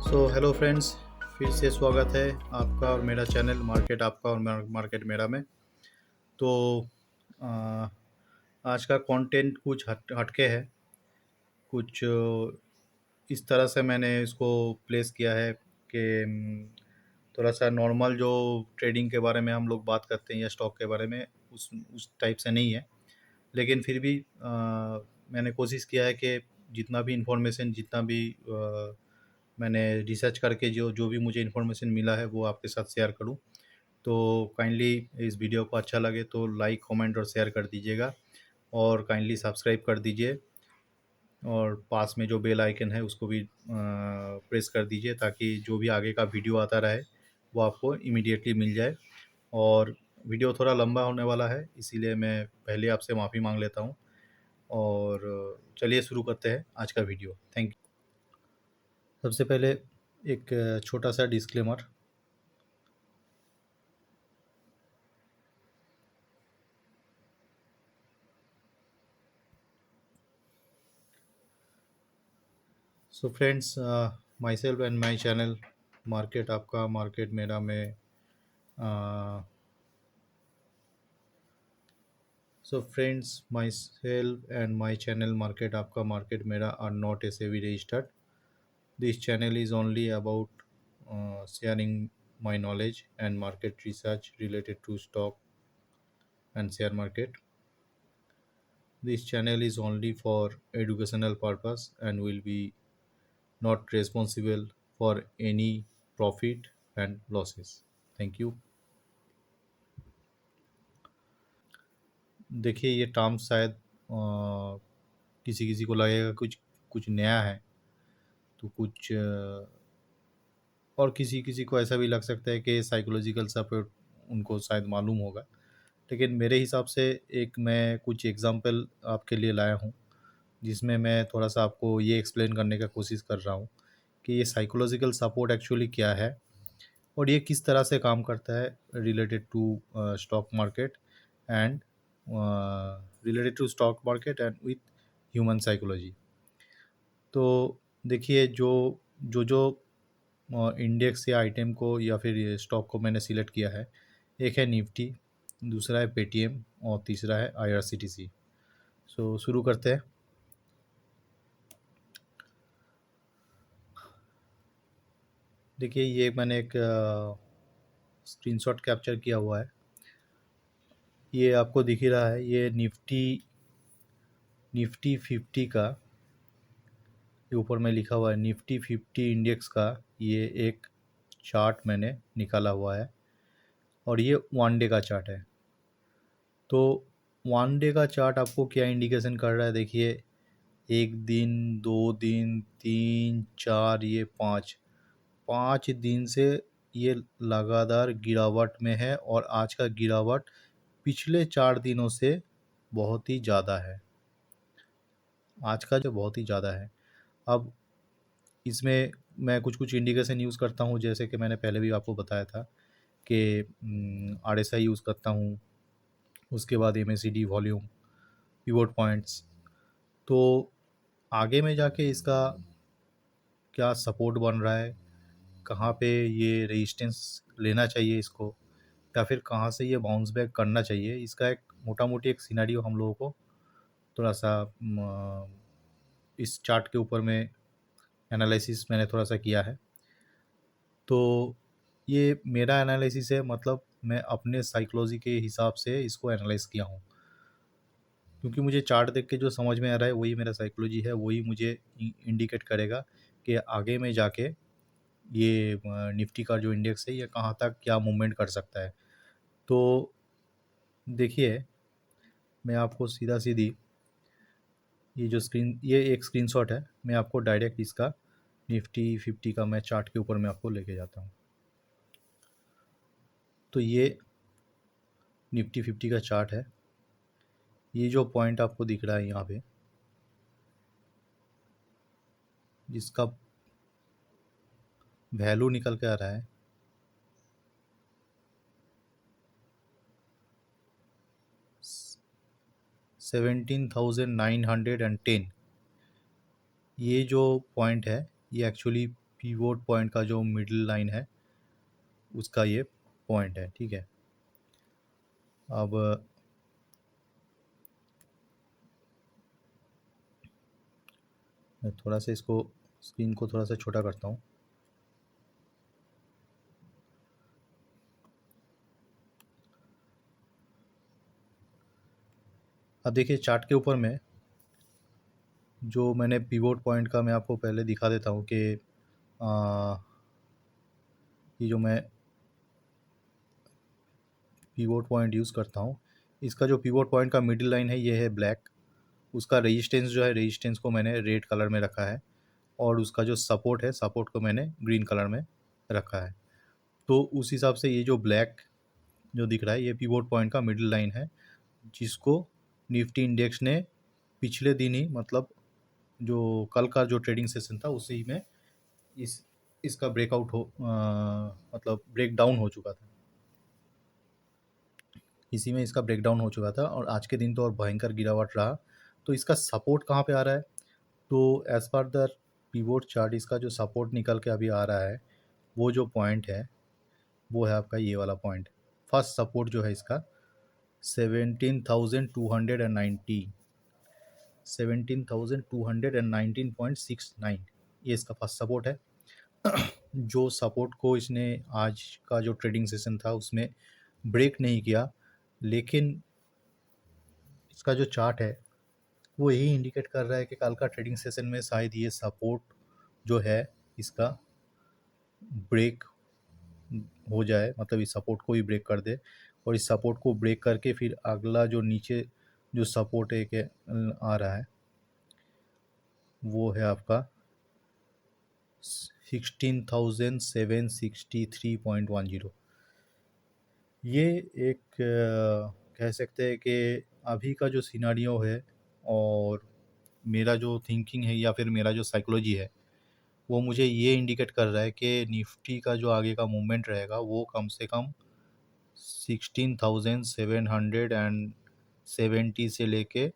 Hello friends, फिर से स्वागत है आपका और मेरा चैनल मार्केट आपका और मार्केट मेरा में। तो आ, आज का कंटेंट कुछ हटके है। कुछ इस तरह से मैंने इसको प्लेस किया है कि थोड़ा सा नॉर्मल जो ट्रेडिंग के बारे में हम लोग बात करते हैं या स्टॉक के बारे में उस टाइप से नहीं है। लेकिन फिर भी मैंने कोशिश किया है कि जितना भी इंफॉर्मेशन जितना भी मैंने रिसर्च करके जो जो भी मुझे इन्फॉर्मेशन मिला है वो आपके साथ शेयर करूं। तो काइंडली इस वीडियो को अच्छा लगे तो लाइक कमेंट और शेयर कर दीजिएगा, और काइंडली सब्सक्राइब कर दीजिए, और पास में जो बेल आइकन है उसको भी प्रेस कर दीजिए ताकि जो भी आगे का वीडियो आता रहे वो आपको इमीडिएटली मिल जाए। और वीडियो थोड़ा लंबा होने वाला है, इसीलिए मैं पहले आपसे माफ़ी मांग लेता हूँ। और चलिए शुरू करते हैं आज का वीडियो। Thank you. सबसे पहले एक छोटा सा disclaimer. So friends, my self and my channel market आपका मार्केट मेरा में so friends, myself and my channel market आपका market मेरा are not a SEBI registered. This channel is only about sharing my knowledge and market research related to stock and share market. This channel is only for educational purpose and will be not responsible for any profit and losses. Thank you. देखिए, ये term शायद किसी किसी को लगेगा कुछ कुछ नया है, तो कुछ और किसी किसी को ऐसा भी लग सकता है कि साइकोलॉजिकल सपोर्ट उनको शायद मालूम होगा। लेकिन मेरे हिसाब से एक मैं कुछ एग्जांपल आपके लिए लाया हूँ, जिसमें मैं थोड़ा सा आपको ये एक्सप्लेन करने का कोशिश कर रहा हूँ कि ये साइकोलॉजिकल सपोर्ट एक्चुअली क्या है और ये किस तरह से काम करता है related to stock market and and with human psychology. तो देखिए, जो जो जो इंडेक्स या आइटम को या फिर स्टॉक को मैंने सिलेक्ट किया है, एक है निफ्टी, दूसरा है पेटीएम और तीसरा है आईआरसीटीसी। सो शुरू करते हैं। देखिए, ये मैंने एक स्क्रीनशॉट कैप्चर किया हुआ है। ये आपको दिख ही रहा है, ये निफ्टी निफ्टी 50 का, ये ऊपर में लिखा हुआ है निफ्टी 50 इंडेक्स का। ये एक चार्ट मैंने निकाला हुआ है और ये वन डे का चार्ट है। तो वन डे का चार्ट आपको क्या इंडिकेशन कर रहा है? देखिए, एक दिन, दो दिन, तीन, चार, ये पाँच, 5 दिन से ये लगातार गिरावट में है और आज का गिरावट पिछले 4 दिनों से बहुत ही ज़्यादा है। आज का जो बहुत ही ज़्यादा है। अब इसमें मैं कुछ कुछ इंडिकेशन यूज़ करता हूँ, जैसे कि मैंने पहले भी आपको बताया था कि आरएसआई यूज़ करता हूँ, उसके बाद एमएसीडी वॉल्यूम, पिवोट पॉइंट्स। तो आगे में जाके इसका क्या सपोर्ट बन रहा है, कहाँ पे ये रेजिस्टेंस लेना चाहिए इसको, या फिर कहाँ से ये बाउंस बैक करना चाहिए, इसका एक मोटा मोटी एक सिनेरियो हम लोगों को थोड़ा सा इस चार्ट के ऊपर में एनालिसिस मैंने थोड़ा सा किया है। तो ये मेरा एनालिसिस है, मतलब मैं अपने साइकोलॉजी के हिसाब से इसको एनालाइज किया हूँ, क्योंकि मुझे चार्ट देख के जो समझ में आ रहा है वही मेरा साइकोलॉजी है, वही मुझे इंडिकेट करेगा कि आगे में जाके ये निफ्टी का जो इंडेक्स है ये कहाँ तक क्या मूवमेंट कर सकता है। तो देखिए, मैं आपको सीधा सीधी ये एक स्क्रीनशॉट है, मैं आपको डायरेक्ट इसका निफ्टी 50 का मैं चार्ट के ऊपर मैं आपको लेके जाता हूँ। तो ये निफ्टी 50 का चार्ट है। ये जो पॉइंट आपको दिख रहा है यहाँ पे, जिसका वैल्यू निकल के आ रहा है 17,910, ये जो पॉइंट है ये एक्चुअली पिवोट पॉइंट का जो मिडिल लाइन है उसका ये पॉइंट है, ठीक है। अब मैं थोड़ा सा इसको स्क्रीन को थोड़ा सा छोटा करता हूँ। अब देखिए चार्ट के ऊपर में जो मैंने पिवोट पॉइंट का मैं आपको पहले दिखा देता हूँ कि ये जो मैं पिवोट पॉइंट यूज़ करता हूँ, इसका जो पिवोट पॉइंट का मिडिल लाइन है ये है ब्लैक। उसका रेजिस्टेंस जो है, रेजिस्टेंस को मैंने रेड कलर में रखा है और उसका जो सपोर्ट है, सपोर्ट को मैंने ग्रीन कलर में रखा है। तो उस हिसाब से ये जो ब्लैक जो दिख रहा है ये पिवोट पॉइंट का मिडिल लाइन है, जिसको निफ्टी इंडेक्स ने पिछले दिन ही, मतलब जो कल का जो ट्रेडिंग सेशन था उसी में इसका ब्रेकआउट मतलब ब्रेक डाउन हो चुका था। इसी में इसका ब्रेकडाउन हो चुका था और आज के दिन तो और भयंकर गिरावट रहा। तो इसका सपोर्ट कहाँ पे आ रहा है? तो as per the pivot chart इसका जो सपोर्ट निकल के अभी आ रहा है, वो जो पॉइंट है वो है आपका ये वाला पॉइंट। फर्स्ट सपोर्ट जो है इसका 17,290, 17,219.69, ये इसका फर्स्ट सपोर्ट है। जो सपोर्ट को इसने आज का जो ट्रेडिंग सेशन था उसमें ब्रेक नहीं किया, लेकिन इसका जो चार्ट है वो यही इंडिकेट कर रहा है कि कल का ट्रेडिंग सेशन में शायद ये सपोर्ट जो है इसका ब्रेक हो जाए, मतलब इस सपोर्ट को ही ब्रेक कर दे और इस सपोर्ट को ब्रेक करके फिर अगला जो नीचे जो सपोर्ट एक आ रहा है वो है आपका 16,763.10। ये एक कह सकते हैं कि अभी का जो सिनारियो है और मेरा जो थिंकिंग है या फिर मेरा जो साइकोलॉजी है वो मुझे ये इंडिकेट कर रहा है कि निफ्टी का जो आगे का मूवमेंट रहेगा वो कम से कम 16,770 से लेके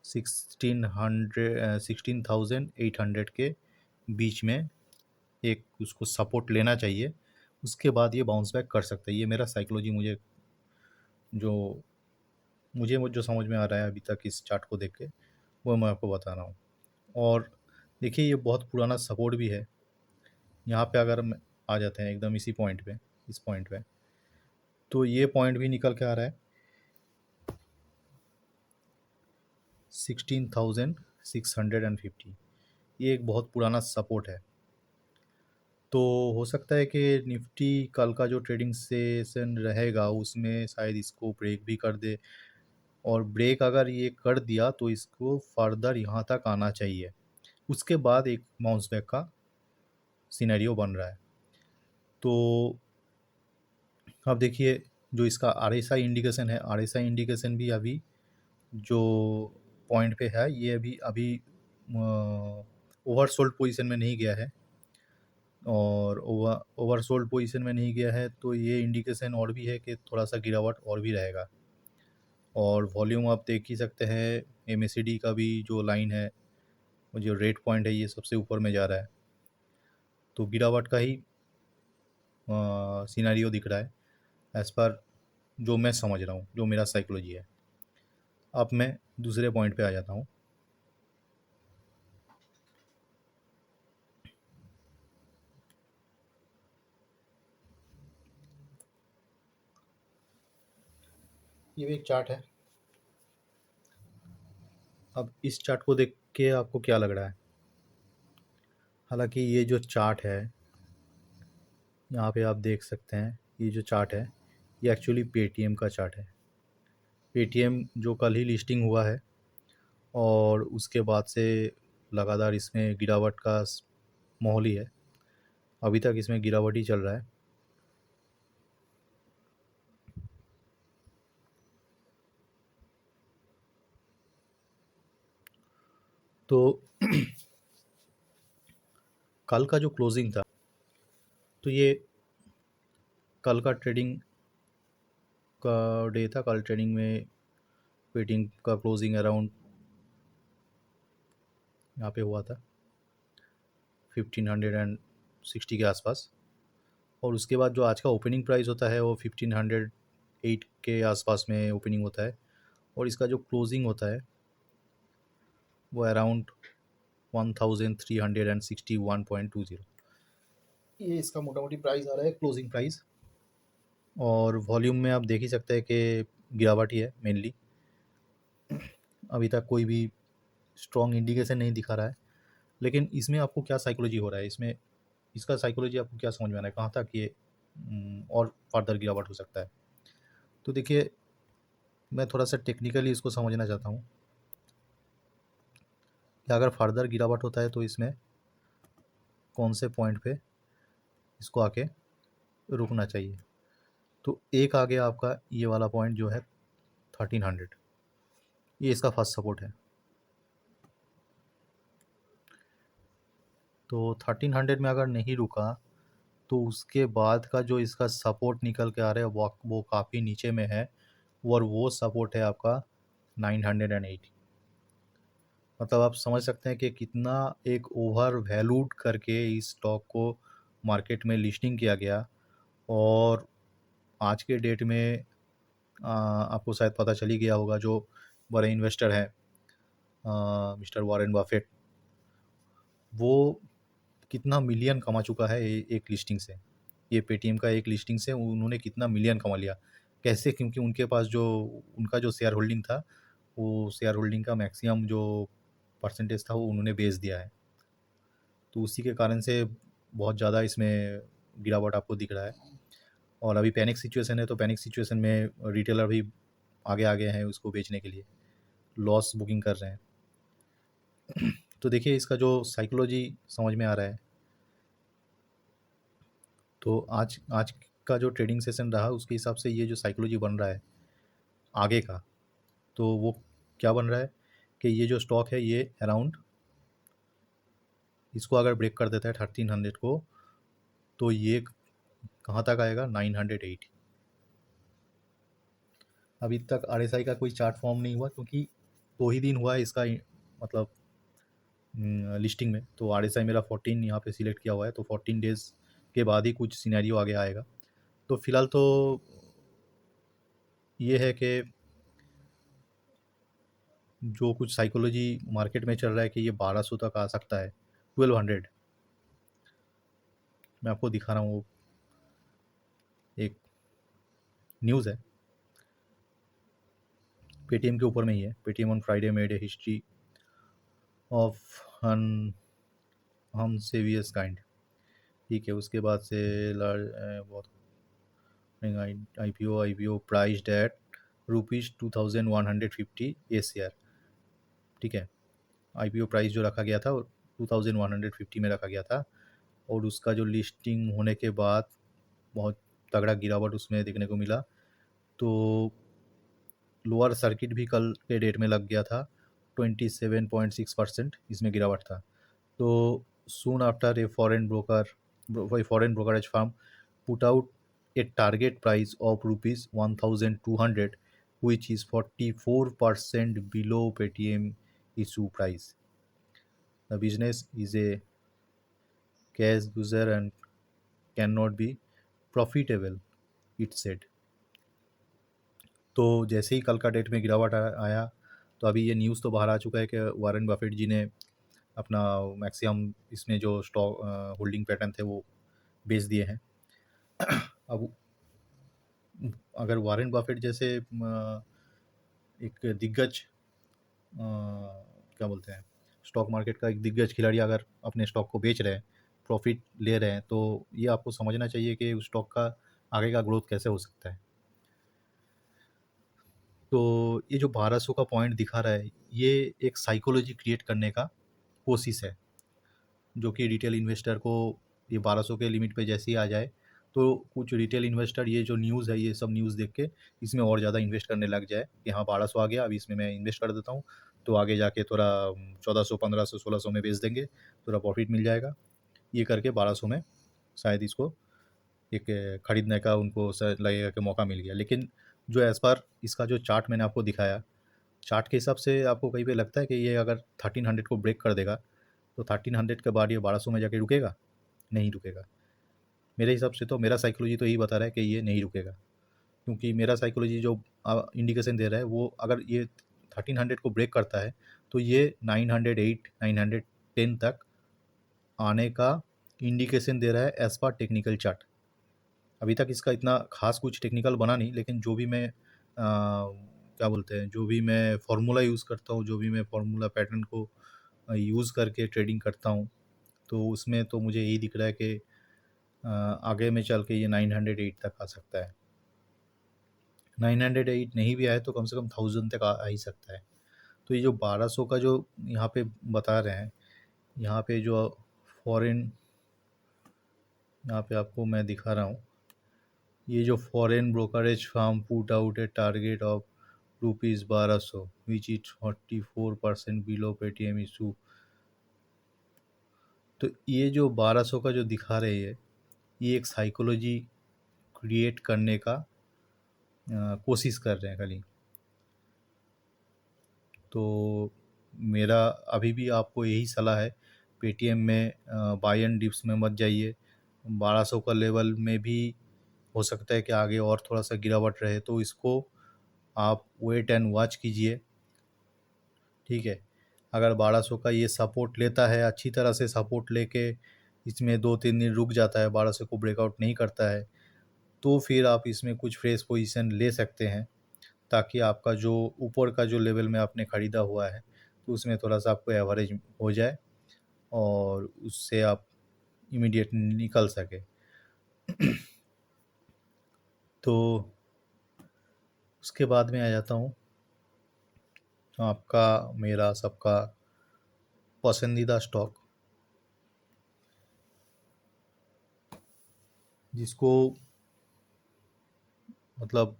16,800 के बीच में एक उसको सपोर्ट लेना चाहिए। उसके बाद ये बाउंस बैक कर सकता है। ये मेरा साइकोलॉजी जो मुझे वो जो समझ में आ रहा है अभी तक इस चार्ट को देख के, वो मैं आपको बता रहा हूँ। और देखिए ये बहुत पुराना सपोर्ट भी है। यहाँ पे अगर हम आ जाते हैं एकदम इसी पॉइंट पे, इस पॉइंट पे, तो ये पॉइंट भी निकल के आ रहा है 16,650। ये एक बहुत पुराना सपोर्ट है। तो हो सकता है कि निफ्टी कल का जो ट्रेडिंग सेशन रहेगा उसमें शायद इसको ब्रेक भी कर दे, और ब्रेक अगर ये कर दिया तो इसको फर्दर यहाँ तक आना चाहिए। उसके बाद एक बाउंस बैक का सिनेरियो बन रहा है। तो अब देखिए जो इसका आरएसआई इंडिकेशन है, आरएसआई इंडिकेशन भी अभी जो पॉइंट पे है ये अभी अभी ओवरसोल्ड पोजीशन में नहीं गया है, और ओवरसोल्ड पोजीशन में नहीं गया है तो ये इंडिकेशन और भी है कि थोड़ा सा गिरावट और भी रहेगा। और वॉल्यूम आप देख ही सकते हैं, एमएसीडी का भी जो लाइन है, वो जो रेट पॉइंट है ये सबसे ऊपर में जा रहा है। तो गिरावट का ही सिनेरियो दिख रहा है एज़ पर जो मैं समझ रहा हूँ, जो मेरा साइकोलॉजी है। अब मैं दूसरे पॉइंट पे आ जाता हूँ। ये भी एक चार्ट है। अब इस चार्ट को देख के आपको क्या लग रहा है? हालांकि ये जो चार्ट है यहाँ पे आप देख सकते हैं, ये जो चार्ट है ये एक्चुअली पेटीएम का चार्ट है। पेटीएम जो कल ही लिस्टिंग हुआ है और उसके बाद से लगातार इसमें गिरावट का माहौल ही है। अभी तक इसमें गिरावट ही चल रहा है। तो कल का जो क्लोजिंग था, तो ये कल का ट्रेडिंग का डे था। कल ट्रेडिंग में पेटीएम का क्लोजिंग अराउंड यहाँ पे हुआ था 1560 के आसपास, और उसके बाद जो आज का ओपनिंग प्राइस होता है वो 1508 के आसपास में ओपनिंग होता है, और इसका जो क्लोजिंग होता है वो अराउंड 1361.20। ये इसका मोटा मोटी प्राइस आ रहा है, क्लोजिंग प्राइस। और वॉल्यूम में आप देख ही सकते हैं कि गिरावट ही है मेनली, अभी तक कोई भी स्ट्रॉन्ग इंडिकेशन नहीं दिखा रहा है। लेकिन इसमें आपको क्या साइकोलॉजी हो रहा है, इसमें इसका साइकोलॉजी आपको क्या समझ में आ रहा है, कहाँ तक ये और फर्दर गिरावट हो सकता है। तो देखिए, मैं थोड़ा सा टेक्निकली इसको समझना चाहता हूँ कि अगर फर्दर गिरावट होता है तो इसमें कौन से पॉइंट पे इसको आके रुकना चाहिए। तो एक आ गया आपका ये वाला पॉइंट जो है 1300, ये इसका फर्स्ट सपोर्ट है। तो 1300 में अगर नहीं रुका तो उसके बाद का जो इसका सपोर्ट निकल के आ रहा है वो काफ़ी नीचे में है, और वो सपोर्ट है आपका 980। मतलब आप समझ सकते हैं कि कितना एक ओवर वैल्यूड करके इस स्टॉक को मार्केट में लिस्टिंग किया गया। और आज के डेट में आपको शायद पता चल ही गया होगा, जो बड़े इन्वेस्टर हैं मिस्टर वॉरेन बफेट, वो कितना मिलियन कमा चुका है एक लिस्टिंग से। ये पेटीएम का एक लिस्टिंग से उन्होंने कितना मिलियन कमा लिया। कैसे? क्योंकि उनके पास जो उनका जो शेयर होल्डिंग था, वो शेयर होल्डिंग का मैक्सिमम जो परसेंटेज था वो उन्होंने बेच दिया है। तो उसी के कारण से बहुत ज़्यादा इसमें गिरावट आपको दिख रहा है। और अभी पैनिक सिचुएशन है, तो पैनिक सिचुएशन में रिटेलर भी आगे आगे हैं उसको बेचने के लिए, लॉस बुकिंग कर रहे हैं। तो देखिए, इसका जो साइकोलॉजी समझ में आ रहा है। तो आज आज का जो ट्रेडिंग सेशन रहा उसके हिसाब से ये जो साइकोलॉजी बन रहा है आगे का, तो वो क्या बन रहा है कि ये जो स्टॉक है ये अराउंड, इसको अगर ब्रेक कर देता है 1300 को, तो ये कहाँ तक आएगा? 980। अभी तक आरएसआई का कोई चार्ट फॉर्म नहीं हुआ, क्योंकि 2 ही दिन हुआ है इसका मतलब लिस्टिंग में। तो आरएसआई मेरा 14 यहाँ पे सिलेक्ट किया हुआ है, तो 14 डेज़ के बाद ही कुछ सिनेरियो आगे आएगा। तो फिलहाल तो ये है कि जो कुछ साइकोलॉजी मार्केट में चल रहा है कि ये 1200 तक आ सकता है, 1200। मैं आपको दिखा रहा हूँ, वो एक न्यूज़ है, पेटीएम के ऊपर में ही है। Paytm on Friday made a history of हम सेवियस काइंड। ठीक है, उसके बाद से लार्ज बहुत I P O priced at ₹2150 a share. ठीक है, आईपीओ प्राइस जो रखा गया था वो 2150 में रखा गया था, और उसका जो लिस्टिंग होने के बाद बहुत तगड़ा गिरावट उसमें देखने को मिला। तो लोअर सर्किट भी कल के डेट में लग गया था, 27.6% इसमें गिरावट था। तो soon after a foreign brokerage firm put out a target price of ₹1200, which is 44% below Paytm issue price. The business is a cash user and cannot be profitable, it said. तो जैसे ही कल का डेट में गिरावट आया, तो अभी ये न्यूज़ तो बाहर आ चुका है कि वॉरेन बफेट जी ने अपना मैक्सिमम इसमें जो स्टॉक होल्डिंग पैटर्न थे वो बेच दिए हैं। अब अगर वॉरेन बफेट जैसे एक दिग्गज क्या बोलते हैं, स्टॉक मार्केट का एक दिग्गज खिलाड़ी अगर अपने स्टॉक को बेच रहे हैं, प्रॉफिट ले रहे हैं, तो ये आपको समझना चाहिए कि उस स्टॉक का आगे का ग्रोथ कैसे हो सकता है। तो ये जो 1200 का पॉइंट दिखा रहा है, ये एक साइकोलॉजी क्रिएट करने का कोशिश है, जो कि रिटेल इन्वेस्टर को ये 1200 के लिमिट पे जैसे ही आ जाए, तो कुछ रिटेल इन्वेस्टर ये जो न्यूज़ है, ये सब न्यूज़ देख के इसमें और ज़्यादा इन्वेस्ट करने लग जाए कि हाँ 1200 आ गया, अभी इसमें मैं इन्वेस्ट कर देता हूँ, तो आगे जाके थोड़ा 1400, 1500, 1600 में बेच देंगे, थोड़ा प्रॉफिट मिल जाएगा। ये करके 1200 में शायद इसको एक खरीदने का उनको शायद लगेगा कि मौका मिल गया। लेकिन जो एज़ पर इसका जो चार्ट मैंने आपको दिखाया, चार्ट के हिसाब से आपको कहीं पे लगता है कि ये अगर 1300 को ब्रेक कर देगा, तो 1300 के बाद ये 1200 में जाके रुकेगा? नहीं रुकेगा। मेरे हिसाब से तो मेरा साइकोलॉजी तो यही बता रहा है कि ये नहीं रुकेगा, क्योंकि मेरा साइकोलॉजी जो इंडिकेशन दे रहा है वो अगर ये 1300 को ब्रेक करता है तो ये 908 910 तक आने का इंडिकेशन दे रहा है एज पर टेक्निकल चार्ट। अभी तक इसका इतना खास कुछ टेक्निकल बना नहीं, लेकिन जो भी मैं क्या बोलते हैं, जो भी मैं फार्मूला यूज़ करता हूँ, जो भी मैं फार्मूला पैटर्न को यूज़ करके ट्रेडिंग करता हूँ, तो उसमें तो मुझे यही दिख रहा है कि आगे में चल के ये 908 तक आ सकता है। 908 नहीं भी आए तो कम से कम 1000 तक आ ही सकता है। तो ये जो 1200 का जो यहाँ पे बता रहे हैं, यहाँ पे जो फॉरेन, यहाँ पे आपको मैं दिखा रहा हूँ, ये जो foreign brokerage firm put out a target of ₹1200 which is 44% below Paytm issue. तो ये जो 1200 का जो दिखा रही है, ये एक साइकोलॉजी क्रिएट करने का कोशिश कर रहे हैं खाली। तो मेरा अभी भी आपको यही सलाह है, पेटीएम में बाय एंड डिप्स में मत जाइए। 1200 का लेवल में भी हो सकता है कि आगे और थोड़ा सा गिरावट रहे, तो इसको आप वेट एंड वॉच कीजिए, ठीक है। अगर 1200 का ये सपोर्ट लेता है, अच्छी तरह से सपोर्ट लेके इसमें 2-3 दिन रुक जाता है, 1200 को ब्रेकआउट नहीं करता है, तो फिर आप इसमें कुछ फ्रेश पोजीशन ले सकते हैं, ताकि आपका जो ऊपर का जो लेवल में आपने ख़रीदा हुआ है तो उसमें थोड़ा सा आपको एवरेज हो जाए और उससे आप इमीडिएट निकल सके। तो उसके बाद में आ जाता हूँ आपका, मेरा सबका पसंदीदा स्टॉक, जिसको मतलब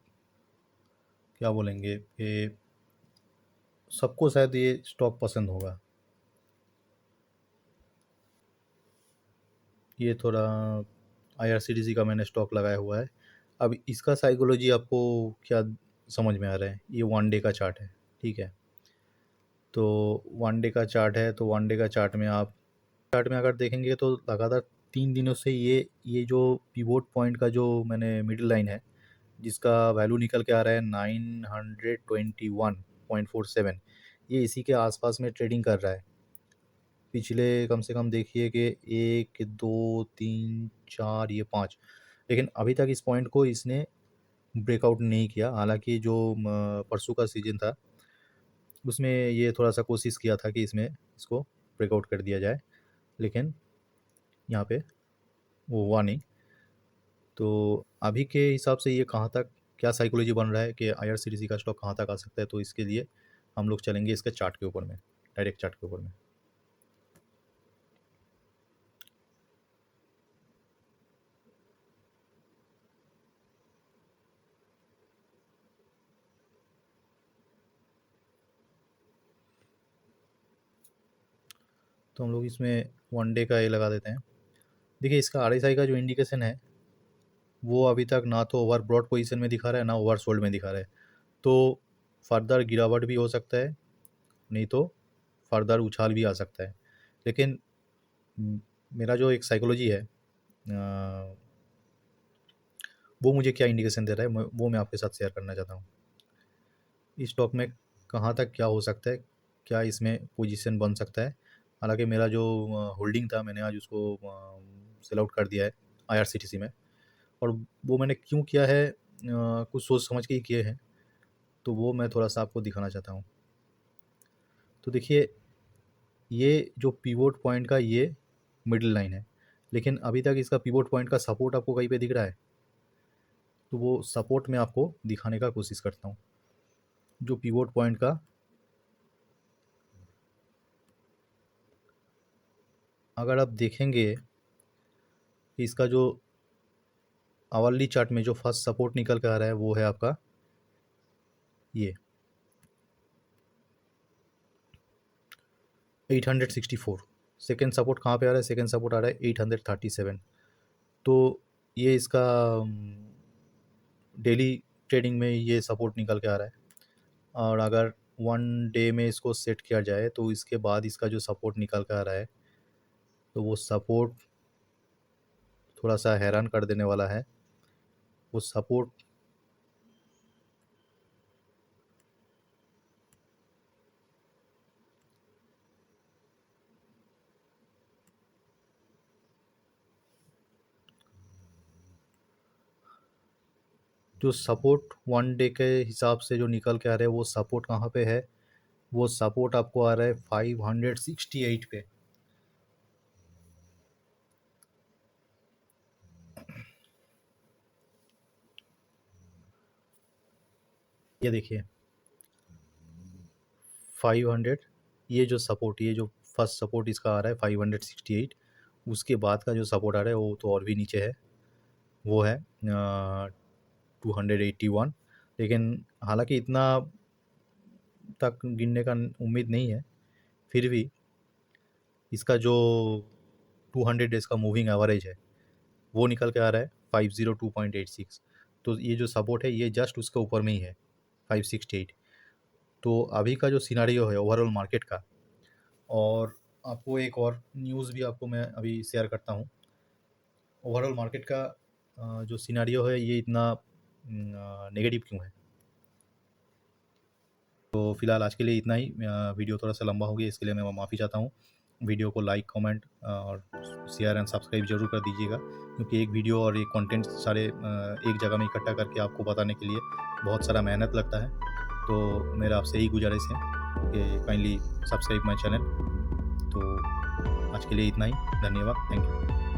क्या बोलेंगे कि सबको शायद ये स्टॉक पसंद होगा। ये थोड़ा आईआरसीटीसी का मैंने स्टॉक लगाया हुआ है। अब इसका साइकोलॉजी आपको क्या समझ में आ रहा है? ये वन डे का चार्ट है, ठीक है। तो वन डे का चार्ट है, तो वन डे का चार्ट में आप चार्ट में अगर देखेंगे तो लगातार 3 दिनों से ये जो पिवोट पॉइंट का जो मैंने मिडिल लाइन है, जिसका वैल्यू निकल के आ रहा है 921.47, ये इसी के आसपास में ट्रेडिंग कर रहा है। पिछले कम से कम देखिए कि 1 2 3 4 ये 5, लेकिन अभी तक इस पॉइंट को इसने ब्रेकआउट नहीं किया। हालांकि जो परसों का सीजन था उसमें ये थोड़ा सा कोशिश किया था कि इसमें इसको ब्रेकआउट कर दिया जाए, लेकिन यहाँ पे वो हुआ नहीं। तो अभी के हिसाब से ये कहाँ तक क्या साइकोलॉजी बन रहा है कि आईआरसीटीसी का स्टॉक कहाँ तक आ सकता है, तो इसके लिए हम लोग चलेंगे इसके चार्ट के ऊपर में, डायरेक्ट चार्ट के ऊपर में। तो हम लोग इसमें वन डे का ये लगा देते हैं। देखिए इसका आरएसआई का जो इंडिकेशन है वो अभी तक ना तो ओवर ब्रॉड पोजीशन में दिखा रहा है, ना ओवर सोल्ड में दिखा रहा है। तो फर्दर गिरावट भी हो सकता है, नहीं तो फर्दर उछाल भी आ सकता है। लेकिन मेरा जो एक साइकोलॉजी है वो मुझे क्या इंडिकेशन दे रहा है वो मैं आपके साथ शेयर करना चाहता हूँ। इस स्टॉक में कहाँ तक क्या हो सकता है, क्या इसमें पोजीशन बन सकता है। हालांकि मेरा जो होल्डिंग था मैंने आज उसको सेल आउट कर दिया है आईआरसीटीसी में, और वो मैंने क्यों किया है, कुछ सोच समझ के ही किए हैं, तो वो मैं थोड़ा सा आपको दिखाना चाहता हूँ। तो देखिए ये जो पिवोट पॉइंट का ये मिडिल लाइन है, लेकिन अभी तक इसका पिवोट पॉइंट का सपोर्ट आपको कहीं पे दिख रहा है? तो वो सपोर्ट मैं आपको दिखाने का कोशिश करता हूँ। जो पिवोट पॉइंट का अगर आप देखेंगे कि इसका जो आवरली चार्ट में जो फर्स्ट सपोर्ट निकल के आ रहा है वो है आपका ये 864। सेकेंड सपोर्ट कहाँ पे आ रहा है? सेकेंड सपोर्ट आ रहा है 837। तो ये इसका डेली ट्रेडिंग में ये सपोर्ट निकल के आ रहा है, और अगर वन डे में इसको सेट किया जाए तो इसके बाद इसका जो सपोर्ट निकल के आ रहा है तो वो सपोर्ट थोड़ा सा हैरान कर देने वाला है। वो सपोर्ट जो सपोर्ट 1 डे के हिसाब से जो निकल के आ रहा है, वो सपोर्ट कहाँ पे है? वो सपोर्ट आपको आ रहा है 568 पे। ये देखिए 500, ये जो सपोर्ट, ये जो फर्स्ट सपोर्ट इसका आ रहा है 568, उसके बाद का जो सपोर्ट आ रहा है वो तो और भी नीचे है, वो है 281। लेकिन हालांकि इतना तक गिनने का उम्मीद नहीं है, फिर भी इसका जो 200 डेज़ का मूविंग एवरेज है वो निकल के आ रहा है 502.86। तो ये जो सपोर्ट है ये जस्ट उसके ऊपर में ही है, 568। तो अभी का जो सिनारियो है ओवरऑल मार्केट का, और आपको एक और न्यूज़ भी आपको मैं अभी शेयर करता हूँ। ओवरऑल मार्केट का जो सिनारियो है ये इतना नेगेटिव क्यों है? तो फिलहाल आज के लिए इतना ही। वीडियो थोड़ा सा लंबा हो गया, इसके लिए मैं माफ़ी चाहता हूँ। वीडियो को लाइक, कमेंट और शेयर एंड सब्सक्राइब ज़रूर कर दीजिएगा, क्योंकि एक वीडियो और एक कंटेंट सारे एक जगह में इकट्ठा करके आपको बताने के लिए बहुत सारा मेहनत लगता है। तो मेरा आपसे यही गुजारिश है कि काइंडली सब्सक्राइब माय चैनल। तो आज के लिए इतना ही। धन्यवाद। Thank you.